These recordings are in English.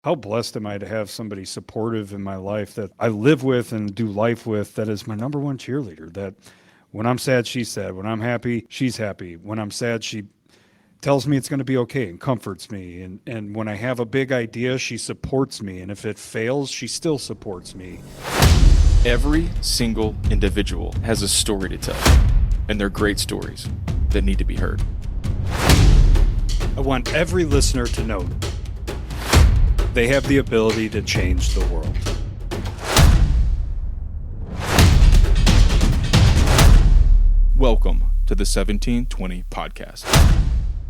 how blessed am I to have somebody supportive in my life that I live with and do life with that is my number one cheerleader. That when I'm sad, she's sad. When I'm happy, she's happy. When I'm sad, she tells me it's going to be okay and comforts me. And when I have a big idea, she supports me. And if it fails, she still supports me. Every single individual has a story to tell, and they're great stories that need to be heard. I want every listener to know they have the ability to change the world. Welcome to the 1720 podcast.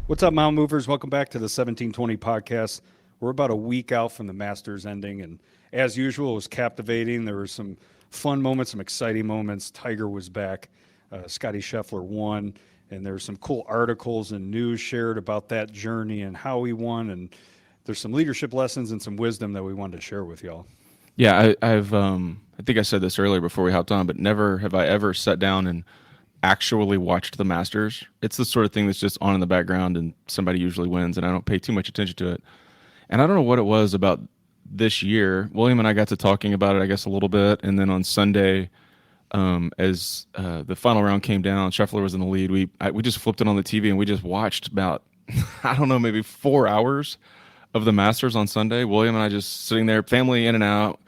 What's up, Mountain Movers? Welcome back to the 1720 podcast. We're about a week out from the Masters ending, and as usual, it was captivating. There were some fun moments, some exciting moments. Tiger was back. Scottie Scheffler won, and there's some cool articles and news shared about that journey and how he won, and there's some leadership lessons and some wisdom that we wanted to share with y'all. Yeah, I think I said this earlier before we hopped on, but never have I ever sat down and actually watched the Masters. It's the sort of thing that's just on in the background, and somebody usually wins, and I don't pay too much attention to it. And I don't know what it was about this year. William and I got to talking about it, I guess, a little bit, and then on Sunday, as the final round came down, Scheffler was in the lead. We just flipped it on the TV and we just watched about I don't know, maybe 4 hours of the Masters on Sunday. William and I just sitting there, family in and out.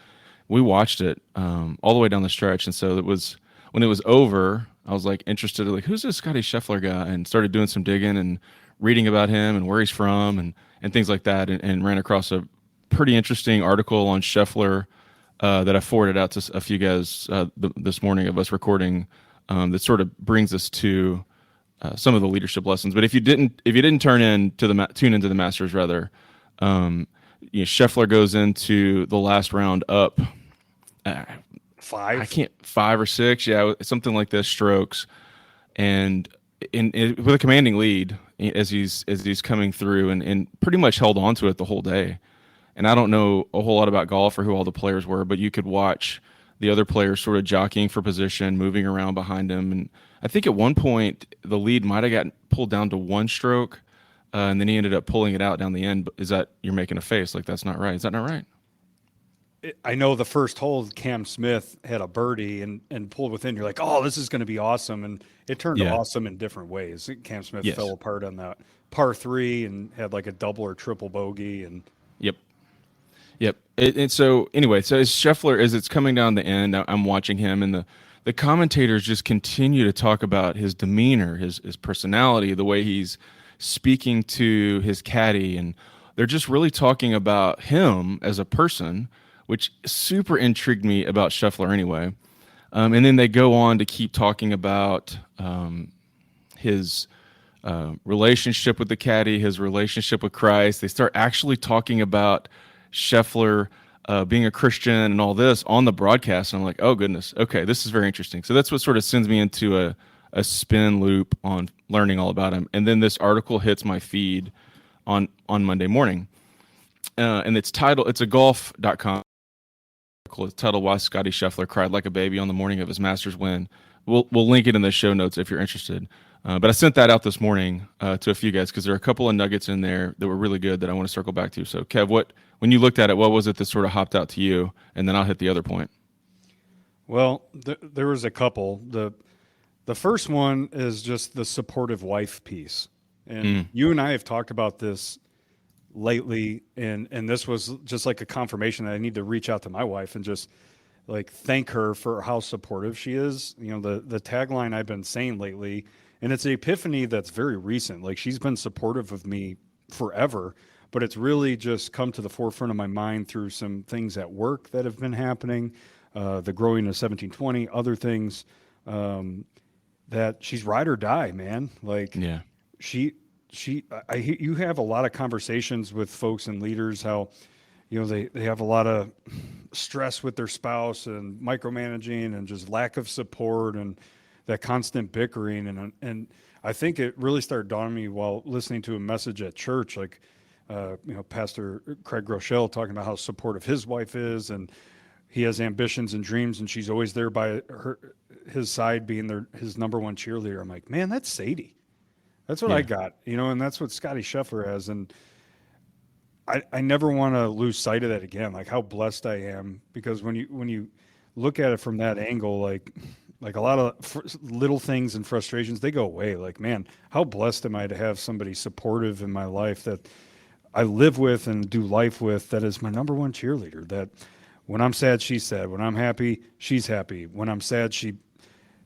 We watched it all the way down the stretch, and so it was when it was over. I was like interested, like, who's this Scottie Scheffler guy, and started doing some digging and reading about him and where he's from and things like that, and ran across a pretty interesting article on Scheffler that I forwarded out to a few guys this morning of us recording that sort of brings us to some of the leadership lessons. But if you didn't tune into the Masters rather, Scheffler goes into the last round up. Five or six, yeah, something like this strokes, and with a commanding lead as he's coming through, and pretty much held on to it the whole day. And I don't know a whole lot about golf or who all the players were, but you could watch the other players sort of jockeying for position, moving around behind him. And I think at one point the lead might have gotten pulled down to one stroke, and then he ended up pulling it out down the end. Is that, you're making a face like that's not right? Is that not right? I know the first hole, Cam Smith had a birdie and pulled within. You're like, oh, this is going to be awesome. And it turned awesome in different ways. Cam Smith fell apart on that par three and had like a double or triple bogey. And Yep. And so anyway, so as Scheffler, as it's coming down the end, I'm watching him, and the commentators just continue to talk about his demeanor, his personality, the way he's speaking to his caddy, and they're just really talking about him as a person, which super intrigued me about Scheffler anyway. And then they go on to keep talking about his relationship with the caddy, his relationship with Christ. They start actually talking about Scheffler being a Christian and all this on the broadcast. And I'm like, oh goodness, okay, this is very interesting. So that's what sort of sends me into a spin loop on learning all about him. And then this article hits my feed on Monday morning. And it's a golf.com article. It's titled "Why Scottie Scheffler Cried Like a Baby on the Morning of His Masters Win." We'll link it in the show notes if you're interested. But I sent that out this morning to a few guys because there are a couple of nuggets in there that were really good that I want to circle back to. So, Kev, when you looked at it, what was it that sort of hopped out to you? And then I'll hit the other point. Well, there was a couple. The first one is just the supportive wife piece. And you and I have talked about this lately, and this was just like a confirmation that I need to reach out to my wife and just like thank her for how supportive she is. You know, the tagline I've been saying lately, and it's an epiphany that's very recent. Like, she's been supportive of me forever, but it's really just come to the forefront of my mind through some things at work that have been happening, the growing of 1720, other things, that she's ride or die, man. Like, yeah. You have a lot of conversations with folks and leaders, how, you know, they have a lot of stress with their spouse and micromanaging and just lack of support and that constant bickering. And I think it really started dawning on me while listening to a message at church, like, Pastor Craig Groeschel talking about how supportive his wife is, and he has ambitions and dreams, and she's always there by his side, being his number one cheerleader. I'm like, man, that's Sadie. That's what I got, and that's what Scottie Scheffler has. And I never want to lose sight of that again, like how blessed I am, because when you look at it from that angle, like a lot of little things and frustrations, they go away. Like, man, how blessed am I to have somebody supportive in my life that I live with and do life with, that is my number one cheerleader. That when I'm sad, she's sad. When I'm happy, she's happy. When I'm sad, she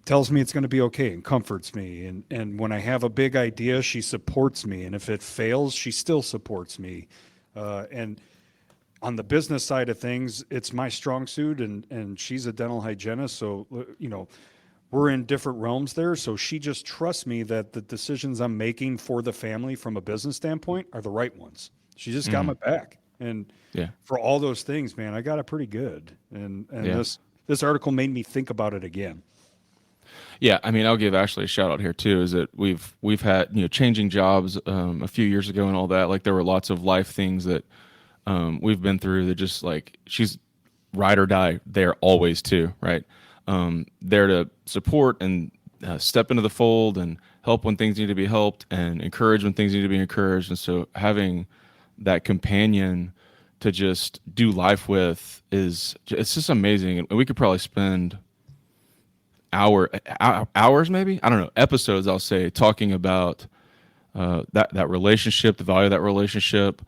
tells me it's going to be okay and comforts me. And when I have a big idea, she supports me. And if it fails, she still supports me. And on the business side of things, it's my strong suit, and she's a dental hygienist. So, we're in different realms there. So she just trusts me that the decisions I'm making for the family from a business standpoint are the right ones. She just got my back. And Yeah. for all those things, man, I got it pretty good. And Yeah. this article made me think about it again. Yeah, I mean, I'll give Ashley a shout out here too. Is that we've had changing jobs a few years ago and all that. Like there were lots of life things that we've been through that just like she's ride or die there always too, right? There to support and step into the fold and help when things need to be helped and encourage when things need to be encouraged. And so having that companion to just do life with it's just amazing. And we could probably spend hours maybe, I don't know, episodes I'll say, talking about that relationship, the value of that relationship,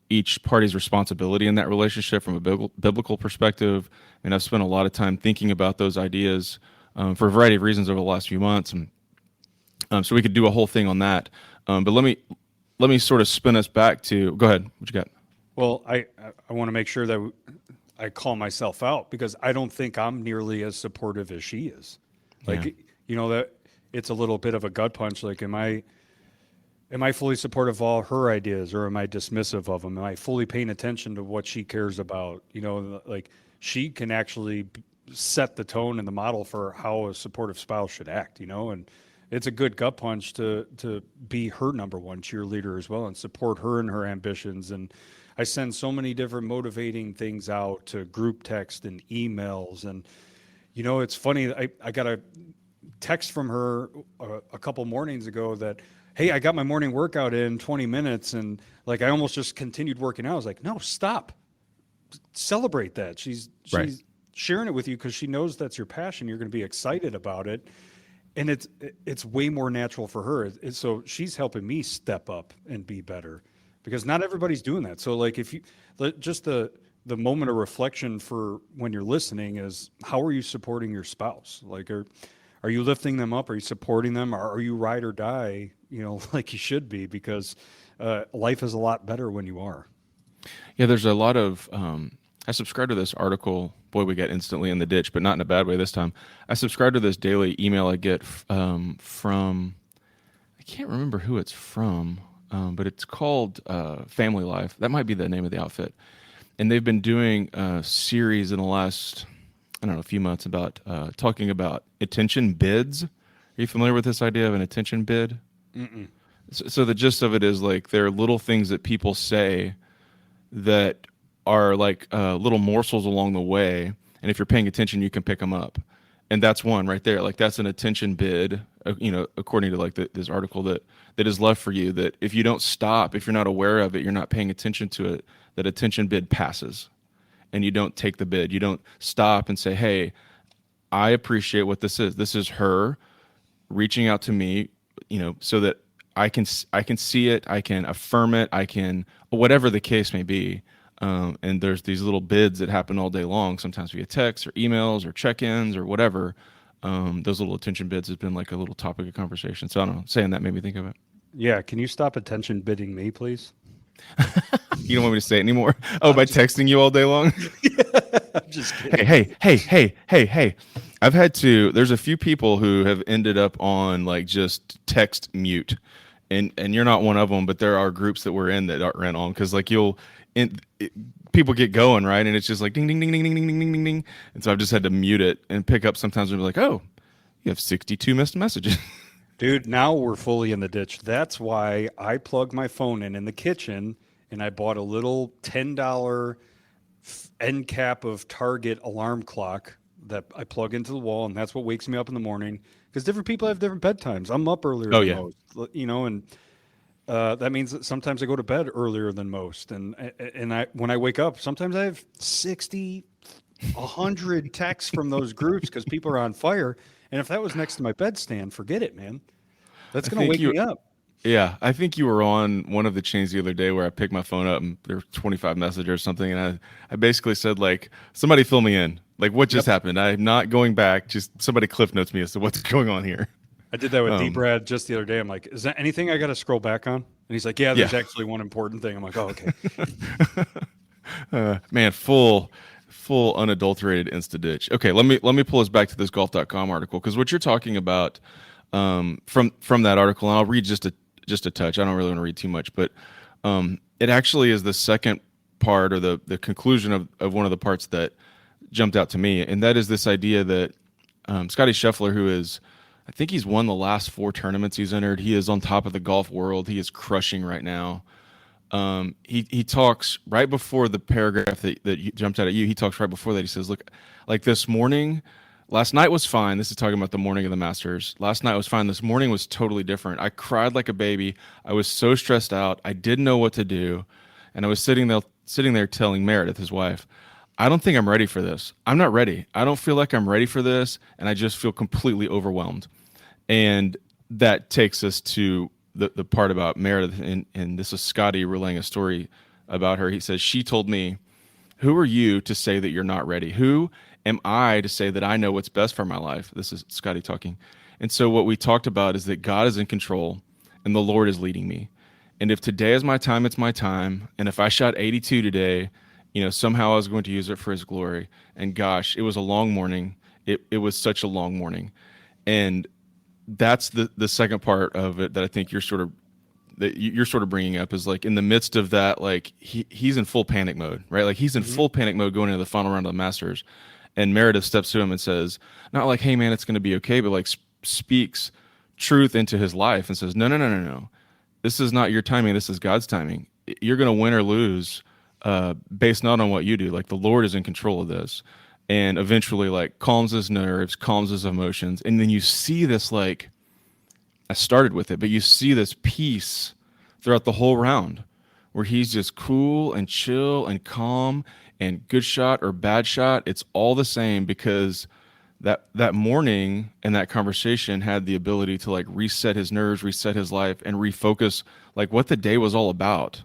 each party's responsibility in that relationship from a biblical perspective. And I've spent a lot of time thinking about those ideas for a variety of reasons over the last few months. And so we could do a whole thing on that. But let me sort of spin us back to, go ahead, what you got? Well, I want to make sure that I call myself out, because I don't think I'm nearly as supportive as she is. Like, that it's a little bit of a gut punch. Like, am I fully supportive of all her ideas, or am I dismissive of them? Am I fully paying attention to what she cares about? Like she can actually set the tone and the model for how a supportive spouse should act, and it's a good gut punch to be her number one cheerleader as well and support her in her ambitions. And I send so many different motivating things out to group text and emails. And, it's funny. I got a text from her a couple mornings ago that, hey, I got my morning workout in 20 minutes. And like, I almost just continued working out. I was like, no, stop, celebrate that. She's Right. sharing it with you because she knows that's your passion. You're going to be excited about it. And it's way more natural for her. So she's helping me step up and be better, because not everybody's doing that. So like, if you just the moment of reflection for when you're listening is, how are you supporting your spouse? Like, are you lifting them up? Are you supporting them? Are you ride or die, like you should be? Because life is a lot better when you are. Yeah, there's a lot of. I subscribe to this article. Boy, we got instantly in the ditch, but not in a bad way this time. I subscribe to this daily email I get from. I can't remember who it's from, but it's called Family Life. That might be the name of the outfit. And they've been doing a series in the last, I don't know, a few months about talking about attention bids. Are you familiar with this idea of an attention bid? Mm-mm. So the gist of it is like there are little things that people say that are like little morsels along the way, and if you're paying attention, you can pick them up. And that's one right there. Like that's an attention bid, according to like this article that is left for you. That if you don't stop, if you're not aware of it, you're not paying attention to it, that attention bid passes, and you don't take the bid. You don't stop and say, "Hey, I appreciate what this is. This is her reaching out to me, so that I can see it, I can affirm it, I can whatever the case may be." And there's these little bids that happen all day long, sometimes via text or emails or check-ins or whatever. Those little attention bids has been like a little topic of conversation. So I don't know, saying that made me think of it. Yeah. Can you stop attention bidding me, please? You don't want me to say it anymore? Oh, by texting you all day long? I'm just kidding. Hey. There's a few people who have ended up on like just text mute. And you're not one of them, but there are groups that we're in that aren't on, because like people get going, right, and it's just like ding ding ding ding ding ding ding ding ding, and so I've just had to mute it and pick up sometimes and be like, oh, you have 62 missed messages. Dude, now we're fully in the ditch. That's why I plug my phone in the kitchen, and I bought a little $10 end cap of Target alarm clock that I plug into the wall, and that's what wakes me up in the morning, because different people have different bedtimes. I'm up earlier Oh, than yeah. most, and that means that sometimes I go to bed earlier than most, and when I wake up, sometimes I have 60, 100 texts from those groups because people are on fire. And if that was next to my bedstand, forget it, man. That's I gonna think wake you me up. Yeah, I think you were on one of the chains the other day where I picked my phone up and there were 25 messages or something, and I basically said like, somebody fill me in. Like, what just Yep. happened? I'm not going back. Just somebody cliff notes me as to what's going on here. I did that with D Um, Brad just the other day. I'm like, is that anything I got to scroll back on? And he's like, yeah, yeah, there's actually one important thing. I'm like, oh, okay. man, full unadulterated insta ditch. Okay, let me pull us back to this golf.com article, because what you're talking about from that article, and I'll read just a touch. I don't really want to read too much, but it actually is the second part, or the conclusion of one of the parts that jumped out to me, and that is this idea that Scottie Scheffler, who is, I think he's won the last 4 tournaments he's entered. He is on top of the golf world. He is crushing right now. He talks right before the paragraph that jumped out at you. He talks right before that. He says, "Look, like this morning, last night was fine." This is talking about the morning of the Masters. Last night was fine. This morning was totally different. I cried like a baby. I was so stressed out. I didn't know what to do, and I was sitting there telling Meredith, his wife, I don't think I'm ready for this. I'm not ready. I don't feel like I'm ready for this, and I just feel completely overwhelmed." And that takes us to the part about Meredith, and this is Scottie relaying a story about her. He says, "She told me, 'Who are you to say that you're not ready? Who am I to say that I know what's best for my life?'" This is Scottie talking. And so what we talked about is that God is in control and the Lord is leading me. And if today is my time, it's my time. And if I shot 82 today, somehow I was going to use it for his glory. And gosh, it was a long morning. It was such a long morning. And that's the second part of it that I think you're sort of bringing up, is like, in the midst of that, like he's in full panic mode, right? Like he's in full panic mode going into the final round of the Masters, and Meredith steps to him and says, not like, "Hey man, it's going to be okay," but like speaks truth into his life and says, no, this is not your timing, this is God's timing. You're going to win or lose based not on what you do. Like, the Lord is in control of this. And eventually, like, calms his nerves, calms his emotions. And then you see this, like, I started with it, but you see this peace throughout the whole round where he's just cool and chill and calm, and good shot or bad shot, it's all the same, because that morning and that conversation had the ability to, like, reset his nerves, reset his life, and refocus, like, what the day was all about.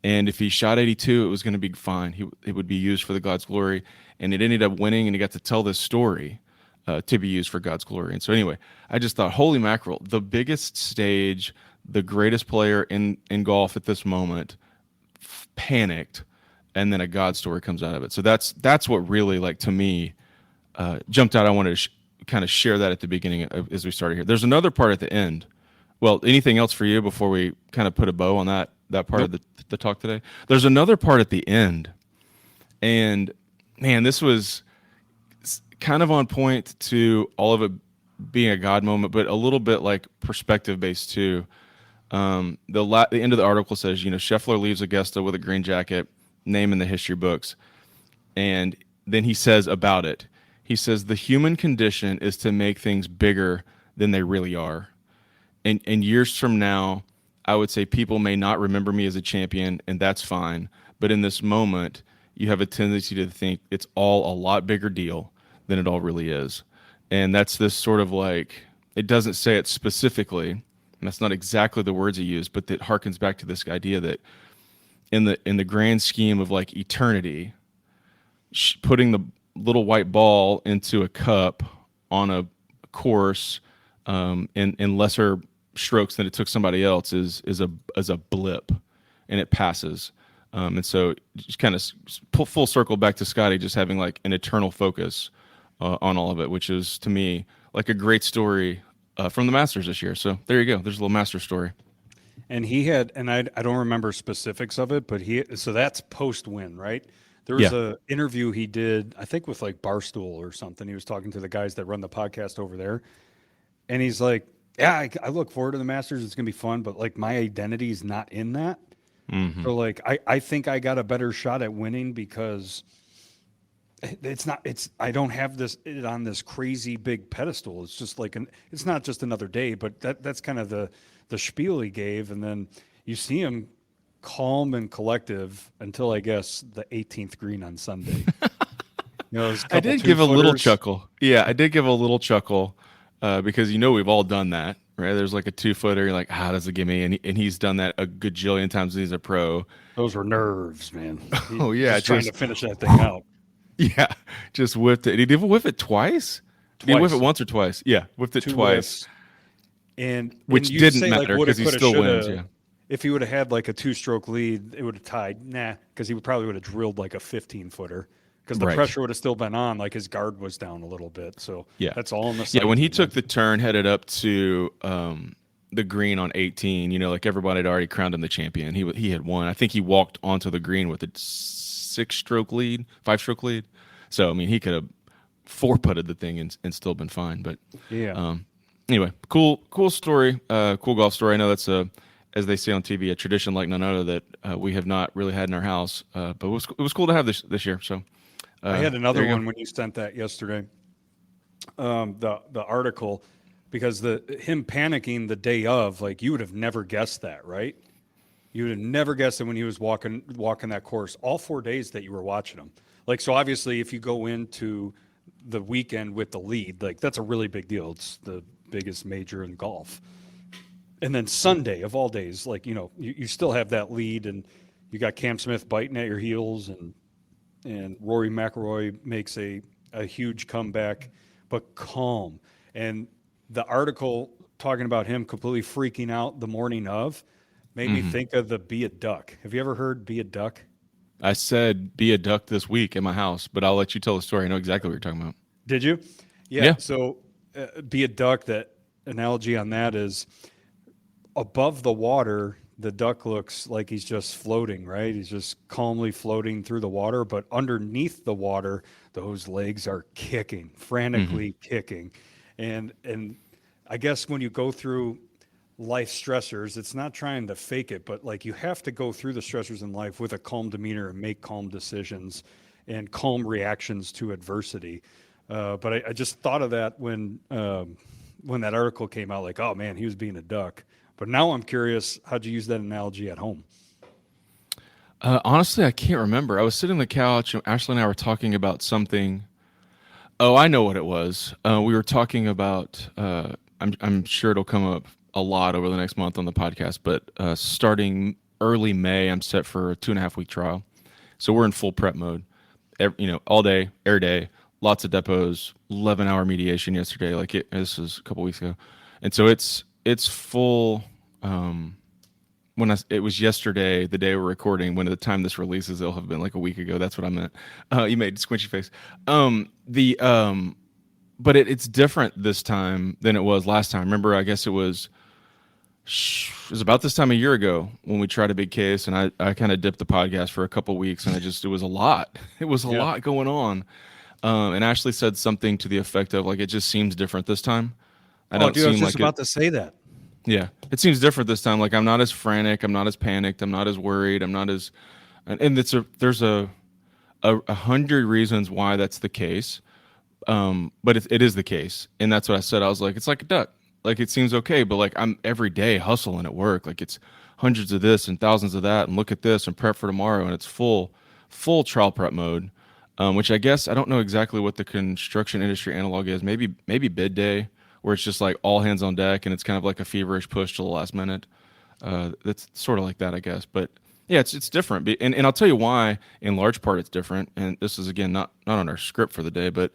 And if he shot 82, it was going to be fine. It would be used for the God's glory. And it ended up winning, and he got to tell this story to be used for God's glory. And so anyway, I just thought, holy mackerel, the biggest stage, the greatest player in golf at this moment panicked, and then a God story comes out of it. So that's what really, like, to me, jumped out. I wanted to kind of share that at the beginning as we started here. There's another part at the end. Well, anything else for you before we kind of put a bow on that part of the talk today? There's another part at the end, and man, this was kind of on point to all of it being a God moment, but a little bit like perspective based too. The end of the article says, Scheffler leaves Augusta with a green jacket, name in the history books, and then he says about it. He says, "The human condition is to make things bigger than they really are. And years from now, I would say people may not remember me as a champion, and that's fine. But in this moment, you have a tendency to think it's all a lot bigger deal than it all really is." And that's this sort of, like, it doesn't say it specifically, and that's not exactly the words he used, but that harkens back to this idea that in the grand scheme of, like, eternity, putting the little white ball into a cup on a course in lesser strokes than it took somebody else is a blip, and it passes. And so just kind of full circle back to Scottie just having, like, an eternal focus on all of it, which is, to me, like, a great story from the Masters this year. So there you go. There's a little Masters story. And he had, and I don't remember specifics of it, but so that's post win, right? There was Yeah. a interview he did, I think with, like, Barstool or something. He was talking to the guys that run the podcast over there, and he's like, "Yeah, I look forward to the Masters. It's gonna be fun, but, like, my identity is not in that. Mm-hmm. So, like, I think I got a better shot at winning because it's not, I don't have it on this crazy big pedestal. It's just like it's not just another day, but that's kind of the spiel he gave. And then you see him calm and collective until I guess the 18th green on Sunday. I did give a little chuckle. Yeah, I did give a little chuckle because we've all done that, right? There's like a 2-footer, you're like, how does it give me? And he's done that a gajillion times when he's a pro. Those were nerves, man. Oh yeah, just trying to finish that thing out. Yeah, just whiffed it. Did he whiff it twice? Did he whiff it once or twice? Yeah, whiffed it twice. Which didn't matter because he still wins. Yeah. If he would have had like a 2-stroke lead, it would have tied. Nah, because he probably would have drilled like a 15-footer. Because the pressure would have still been on, like his guard was down a little bit. So that's all in the when he took the turn headed up to the green on 18, like everybody had already crowned him the champion. He had won. I think he walked onto the green with a 5-stroke lead. So I mean, he could have 4-putted the thing and still been fine. But anyway, cool story, cool golf story. I know that's as they say on TV, a tradition like none other that we have not really had in our house. But it was cool to have this year. So. I had another one when you sent that yesterday. The article, because him panicking the day of, like you would have never guessed that, right? You would have never guessed it when he was walking that course all 4 days that you were watching him. Like, so obviously if you go into the weekend with the lead, like that's a really big deal. It's the biggest major in golf. And then Sunday of all days, like, you still have that lead and you got Cam Smith biting at your heels and Rory McIlroy makes a huge comeback, but calm. And the article talking about him completely freaking out the morning of made me think of the Be a Duck. Have you ever heard Be a Duck? I said Be a Duck this week in my house, but I'll let you tell the story. I know exactly what you're talking about. Did you? Yeah. So Be a Duck, that analogy on that is above the water, the duck looks like he's just floating, right? He's just calmly floating through the water, but underneath the water, those legs are kicking, frantically kicking. And I guess when you go through life stressors, it's not trying to fake it, but like you have to go through the stressors in life with a calm demeanor and make calm decisions and calm reactions to adversity. But I just thought of that when that article came out, like, oh man, he was being a duck. But now I'm curious, how'd you use that analogy at home? Honestly, I can't remember. I was sitting on the couch, and Ashley and I were talking about something. Oh, I know what it was. We were talking about, I'm sure it'll come up a lot over the next month on the podcast, but starting early May, I'm set for a 2.5-week trial. So we're in full prep mode, all day, air day, lots of depots, 11-hour mediation yesterday. This was a couple weeks ago. And so it's full. It was yesterday, the day we're recording. When at the time this releases, it'll have been like a week ago. That's what I meant. You made a squinchy face. But it's different this time than it was last time. Remember, I guess it was about this time a year ago when we tried a big case, and I kind of dipped the podcast for a couple weeks, and it was a lot. It was a lot going on. And Ashley said something to the effect of like, it just seems different this time. I was just about to say that. Yeah, it seems different this time. Like I'm not as frantic, I'm not as panicked, I'm not as worried, I'm not as, and there's a 100 reasons why that's the case, but it is the case, and that's what I said. I was like, it's like a duck. Like it seems okay, but like I'm every day hustling at work. Like it's hundreds of this and thousands of that, and look at this and prep for tomorrow, and it's full trial prep mode. Which I guess I don't know exactly what the construction industry analog is. Maybe bid day, where it's just like all hands on deck and it's kind of like a feverish push to the last minute. That's sort of like that, I guess. But yeah, it's different. And I'll tell you why, in large part, it's different. And this is, again, not on our script for the day, but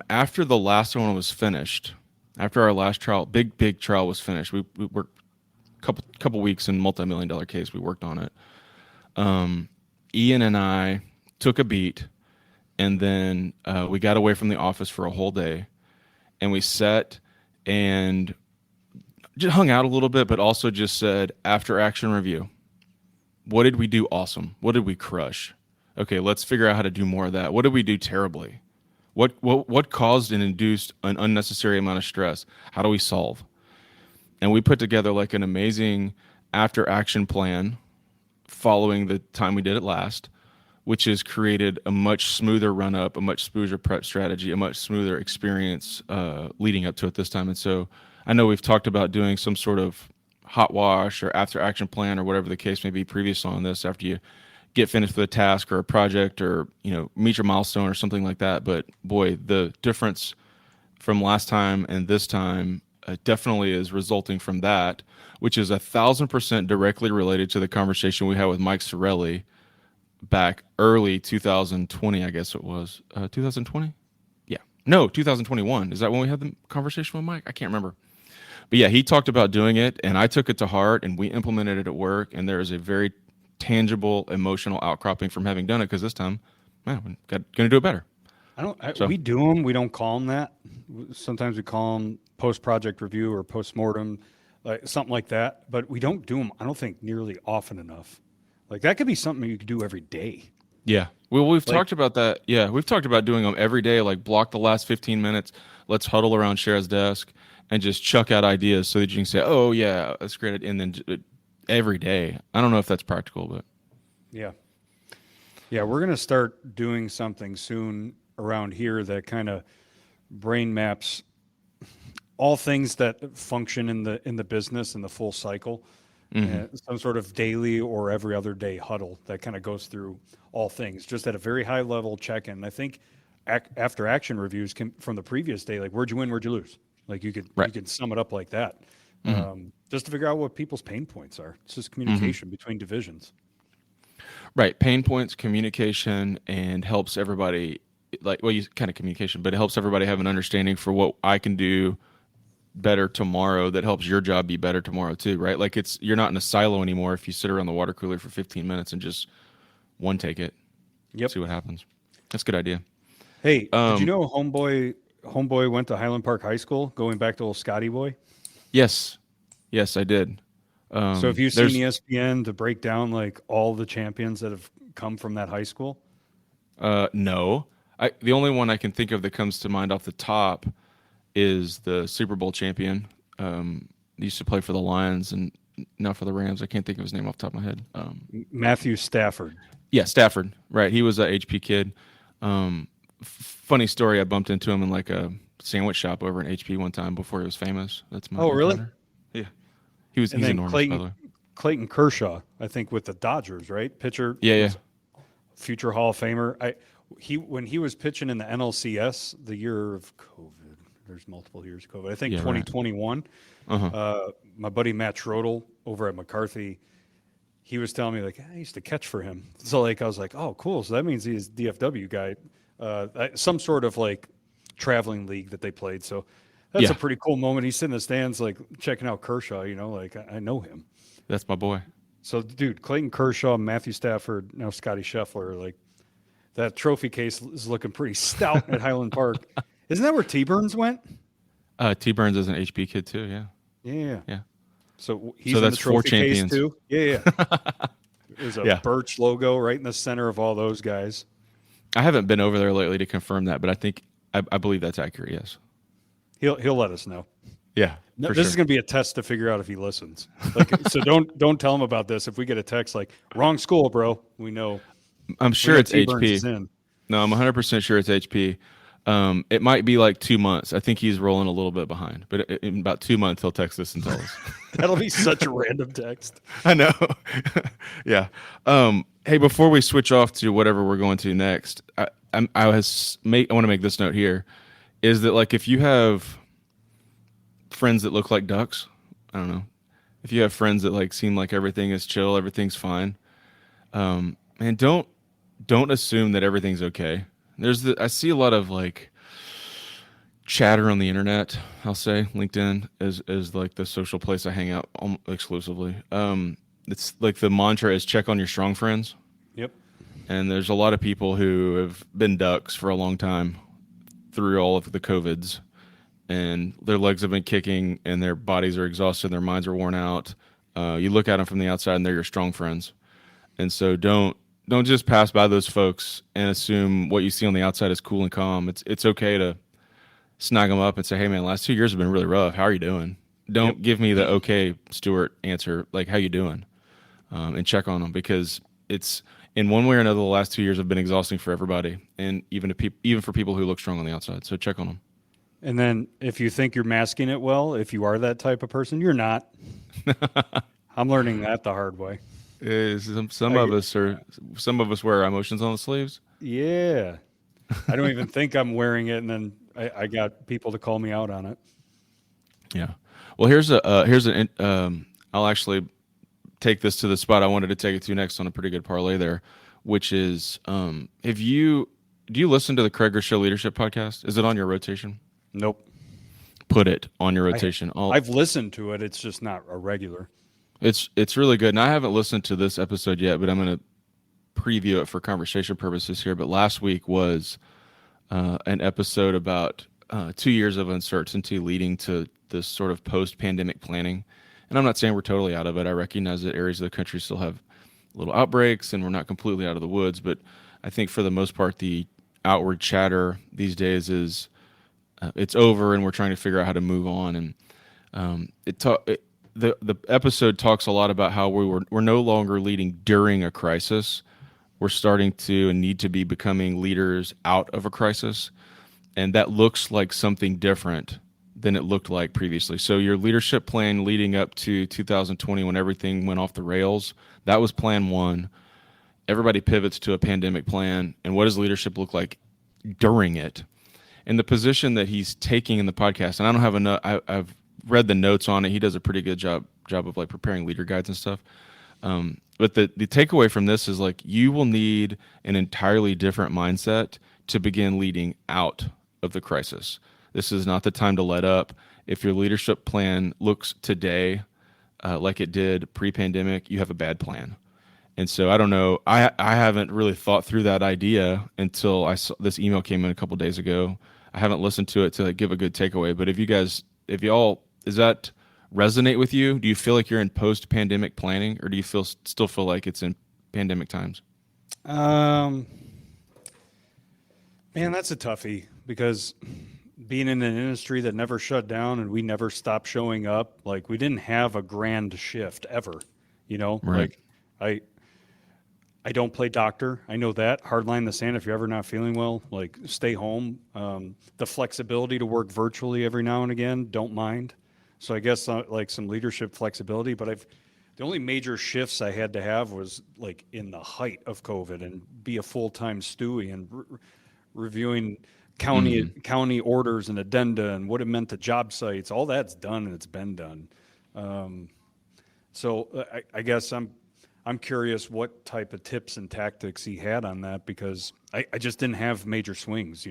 after the last one was finished, after our last trial, big trial was finished, we worked a couple weeks in multi-million-dollar case. We worked on it. Ian and I took a beat, and then we got away from the office for a whole day, and we sat and just hung out a little bit, but also just said, after action review, what did we do awesome? What did we crush? Okay, let's figure out how to do more of that. What did we do terribly? What caused and induced an unnecessary amount of stress? How do we solve? And we put together like an amazing after action plan following the time we did it last, which has created a much smoother run up, a much smoother prep strategy, a much smoother experience leading up to it this time. And so I know we've talked about doing some sort of hot wash or after action plan or whatever the case may be previous on this after you get finished with a task or a project or, meet your milestone or something like that. But boy, the difference from last time and this time definitely is resulting from that, which is 1,000% directly related to the conversation we had with Mike Sorelli back early 2020, I guess it was. 2020? Yeah. No, 2021. Is that when we had the conversation with Mike? I can't remember. But yeah, he talked about doing it, and I took it to heart, and we implemented it at work, and there is a very tangible emotional outcropping from having done it, because this time, man, we're going to do it better. We do them. We don't call them that. Sometimes we call them post-project review or post-mortem, like something like that. But we don't do them, I don't think, nearly often enough. Like that could be something you could do every day. Yeah. Well, we've talked about that. Yeah. We've talked about doing them every day, like block the last 15 minutes. Let's huddle around Cher's desk and just chuck out ideas so that you can say, oh, yeah, that's great. And then every day. I don't know if that's practical, but. Yeah. Yeah. We're going to start doing something soon around here that kind of brain maps all things that function in the business in the full cycle. Some sort of daily or every other day huddle that kind of goes through all things just at a very high level check-in. I think after action reviews from the previous day, like where'd you win, where'd you lose? Like you could sum it up like that. Just to figure out what people's pain points are. It's just communication between divisions. Right. Pain points, communication, and helps everybody kind of communication, but it helps everybody have an understanding for what I can do better tomorrow that helps your job be better tomorrow too, right? Like you're not in a silo anymore if you sit around the water cooler for 15 minutes and just one take it. Yep. See what happens. That's a good idea. Hey, did you know homeboy went to Highland Park High School, going back to old Scottie boy? Yes, I did. So have you seen ESPN to break down like all the champions that have come from that high school? No. The only one I can think of that comes to mind off the top is the Super Bowl champion. He used to play for the Lions and now for the Rams. I can't think of his name off the top of my head. Matthew Stafford. Yeah, Stafford. Right. He was a HP kid. Funny story. I bumped into him in like a sandwich shop over in HP one time before he was famous. That's my really? Encounter. Yeah. He's enormous, by the way. Clayton Kershaw, I think, with the Dodgers, right? Pitcher. Yeah. Future Hall of Famer. When he was pitching in the NLCS the year of COVID. There's multiple years of COVID. I think 2021. Right. My buddy Matt Schrodel over at McCarthy, he was telling me like I used to catch for him. So like I was like, oh, cool. So that means he's DFW guy, some sort of like traveling league that they played. So that's a pretty cool moment. He's sitting in the stands like checking out Kershaw. Like I know him. That's my boy. So dude, Clayton Kershaw, Matthew Stafford, now Scottie Scheffler, like that trophy case is looking pretty stout at Highland Park. Isn't that where T. Burns went? T. Burns is an HP kid too. Yeah. Yeah. So he's in the trophy 4 case champions too. Yeah. There's a Birch logo right in the center of all those guys. I haven't been over there lately to confirm that, but I believe that's accurate. Yes. He'll let us know. Yeah. This is going to be a test to figure out if he listens. So don't tell him about this. If we get a text like wrong school, bro, we know. I'm sure it's HP. No, I'm 100% sure it's HP. It might be like 2 months. I think he's rolling a little bit behind, but in about 2 months he'll text us and tell us. That'll be such a random text. I know. Yeah. Hey, before we switch off to whatever we're going to next, I want to make this note here, is that like if you have friends that look like ducks, I don't know, if you have friends that like seem like everything is chill, everything's fine, and don't assume that everything's okay. I see a lot of like chatter on the internet. I'll say LinkedIn is like the social place I hang out exclusively. It's like the mantra is check on your strong friends. Yep. And there's a lot of people who have been ducks for a long time through all of the COVIDs, and their legs have been kicking and their bodies are exhausted, their minds are worn out. You look at them from the outside and they're your strong friends. And so don't just pass by those folks and assume what you see on the outside is cool and calm. It's okay to snag them up and say, hey man, last 2 years have been really rough. How are you doing? Don't give me the okay, Stewart answer. Like, how you doing? And check on them, because in one way or another, the last 2 years have been exhausting for everybody, and even for people who look strong on the outside. So check on them. And then if you think you're masking it well, if you are that type of person, you're not. I'm learning that the hard way. Some of us wear our emotions on the sleeves. Yeah. I don't even think I'm wearing it, and then I got people to call me out on it. Yeah. Well, I'll actually take this to the spot I wanted to take it to next on a pretty good parlay there, which is, do you listen to the Craig Groeschel Leadership Podcast? Is it on your rotation? Nope. Put it on your rotation. I've listened to it. It's just not a regular. It's really good. And I haven't listened to this episode yet, but I'm going to preview it for conversation purposes here. But last week was an episode about 2 years of uncertainty leading to this sort of post-pandemic planning. And I'm not saying we're totally out of it. I recognize that areas of the country still have little outbreaks and we're not completely out of the woods. But I think for the most part, the outward chatter these days is it's over and we're trying to figure out how to move on. And the episode talks a lot about how we're no longer leading during a crisis. We're starting to and need to be becoming leaders out of a crisis. And that looks like something different than it looked like previously. So your leadership plan leading up to 2020 when everything went off the rails, that was plan one. Everybody pivots to a pandemic plan. And what does leadership look like during it? And the position that he's taking in the podcast, and I don't have enough, I've read the notes on it. He does a pretty good job of like preparing leader guides and stuff. But the takeaway from this is like you will need an entirely different mindset to begin leading out of the crisis. This is not the time to let up. If your leadership plan looks today like it did pre-pandemic, you have a bad plan. And so I don't know. I haven't really thought through that idea until I saw this email came in a couple days ago. I haven't listened to it to give a good takeaway. But if y'all, does that resonate with you? Do you feel like you're in post-pandemic planning, or do you still feel like it's in pandemic times? Man, that's a toughie because being in an industry that never shut down and we never stopped showing up, like we didn't have a grand shift ever, Right. Like I don't play doctor. I know that. Hardline in the sand. If you're ever not feeling well, like stay home. The flexibility to work virtually every now and again, don't mind. So I guess like some leadership flexibility, but the only major shifts I had to have was like in the height of COVID and be a full-time Stewie and reviewing county orders and addenda and what it meant to job sites. All that's done and it's been done. So I guess I'm curious what type of tips and tactics he had on that because I just didn't have major swings,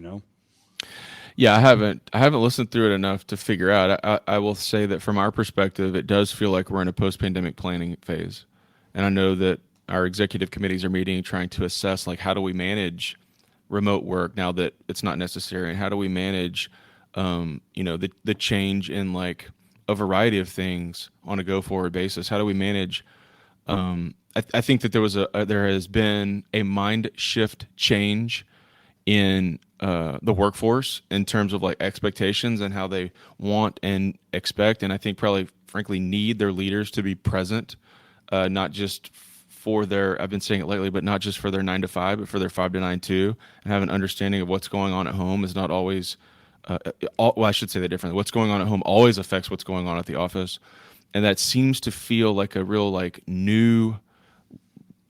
Yeah, I haven't listened through it enough to figure out. I will say that from our perspective, it does feel like we're in a post-pandemic planning phase. And I know that our executive committees are meeting trying to assess like how do we manage remote work now that it's not necessary, and how do we manage the change in like a variety of things on a go-forward basis. How do we manage I think that there has been a mind shift change in the workforce in terms of like expectations and how they want and expect, and I think probably frankly need their leaders to be present, not just for their, I've been saying it lately, but not just for their 9 to 5, but for their 5 to 9 too, and have an understanding of what's going on at home is not always, I should say that differently. What's going on at home always affects what's going on at the office, and that seems to feel like a real like new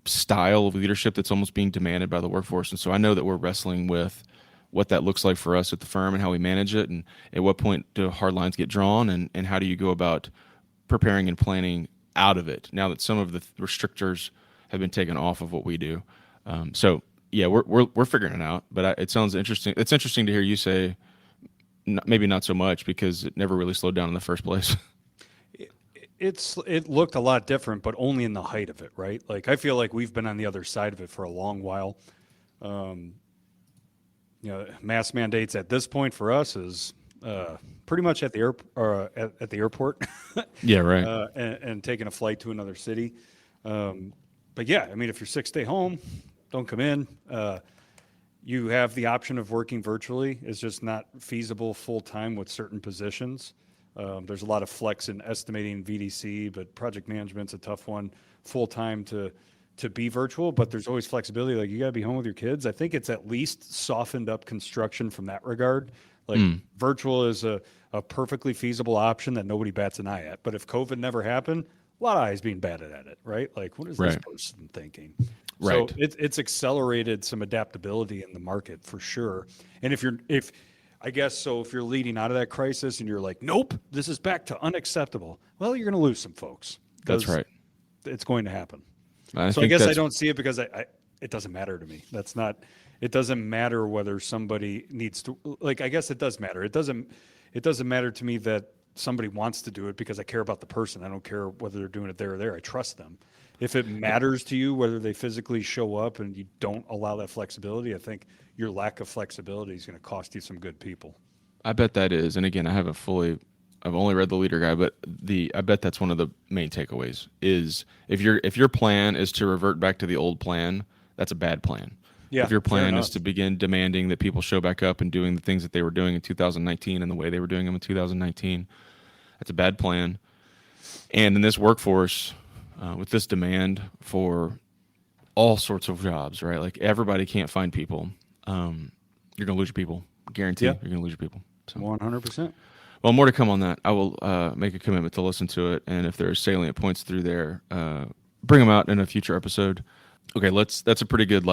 style of leadership that's almost being demanded by the workforce. And so I know that we're wrestling with what that looks like for us at the firm and how we manage it, and at what point do hard lines get drawn, and how do you go about preparing and planning out of it now that some of the restrictors have been taken off of what we do. So yeah, we're figuring it out, but it sounds interesting. It's interesting to hear you say maybe not so much because it never really slowed down in the first place. It looked a lot different, but only in the height of it, right? Like I feel like we've been on the other side of it for a long while. Mask mandates at this point for us is pretty much at the at the airport. Yeah, right. And taking a flight to another city. But yeah, I mean, if you're sick, stay home. Don't come in. You have the option of working virtually. It's just not feasible full time with certain positions. There's a lot of flex in estimating VDC, but project management's a tough one full time to to be virtual, but there's always flexibility. Like you got to be home with your kids. I think it's at least softened up construction from that regard. Like virtual is a perfectly feasible option that nobody bats an eye at. But if COVID never happened, a lot of eyes being batted at it, right? Like, what is this person thinking? Right. So it's accelerated some adaptability in the market for sure. And if you're leading out of that crisis and you're like, nope, this is back to unacceptable. Well, you're going to lose some folks. That's right. It's going to happen. I don't see it because it doesn't matter to me. It doesn't matter whether somebody needs to, like, I guess it does matter. It doesn't matter to me that somebody wants to do it because I care about the person. I don't care whether they're doing it there or there. I trust them. If it matters to you, whether they physically show up and you don't allow that flexibility, I think your lack of flexibility is going to cost you some good people. I bet that is. And again, I've only read the leader guide, but I bet that's one of the main takeaways is if your plan is to revert back to the old plan, that's a bad plan. Yeah, if your plan is to begin demanding that people show back up and doing the things that they were doing in 2019 and the way they were doing them in 2019, that's a bad plan. And in this workforce, with this demand for all sorts of jobs, right? Like everybody can't find people. You're going to lose your people. Guarantee you're going to lose your people. So 100%. Well, more to come on that. I will make a commitment to listen to it, and if there are salient points through there, bring them out in a future episode. Okay, that's a pretty good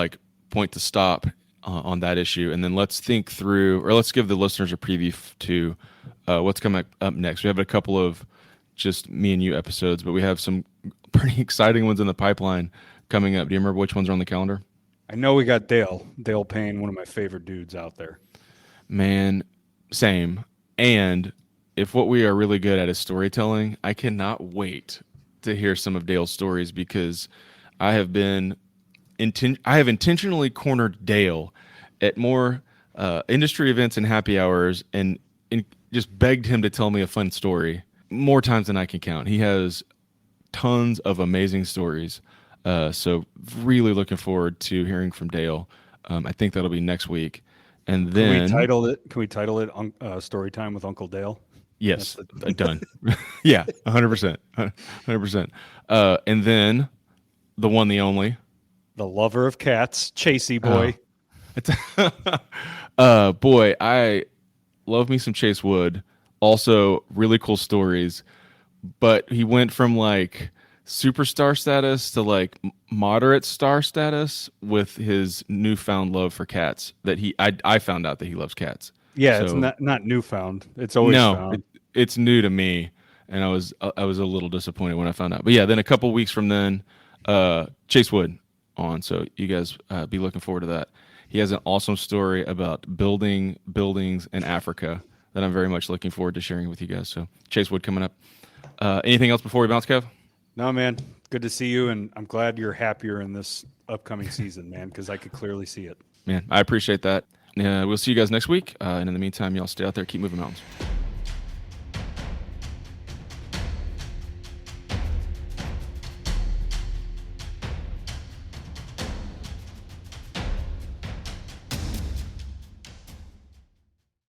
point to stop on that issue, and then let's think through, or let's give the listeners a preview to what's coming up next. We have a couple of just me and you episodes, but we have some pretty exciting ones in the pipeline coming up. Do you remember which ones are on the calendar? I know we got Dale Payne, one of my favorite dudes out there. Man, same. And if what we are really good at is storytelling, I cannot wait to hear some of Dale's stories because I have intentionally cornered Dale at more industry events and happy hours and just begged him to tell me a fun story more times than I can count. He has tons of amazing stories. So really looking forward to hearing from Dale. I think that'll be next week. And then can we title it Story Time with Uncle Dale? Yes, done. Yeah, 100%. 100%. And then the one, the only. The lover of cats, Chasey boy. Boy, I love me some Chase Wood. Also, really cool stories. But he went from superstar status to moderate star status with his newfound love for cats. That I found out that he loves cats. Yeah, so, it's not newfound. It's always found. It's new to me, and I was a little disappointed when I found out. But yeah, then a couple weeks from then, Chase Wood on. So you guys be looking forward to that. He has an awesome story about building buildings in Africa that I'm very much looking forward to sharing with you guys. So Chase Wood coming up. Anything else before we bounce, Kev? No, man. Good to see you, and I'm glad you're happier in this upcoming season, man, because I could clearly see it. Man, I appreciate that. We'll see you guys next week. And in the meantime, y'all stay out there, keep moving mountains.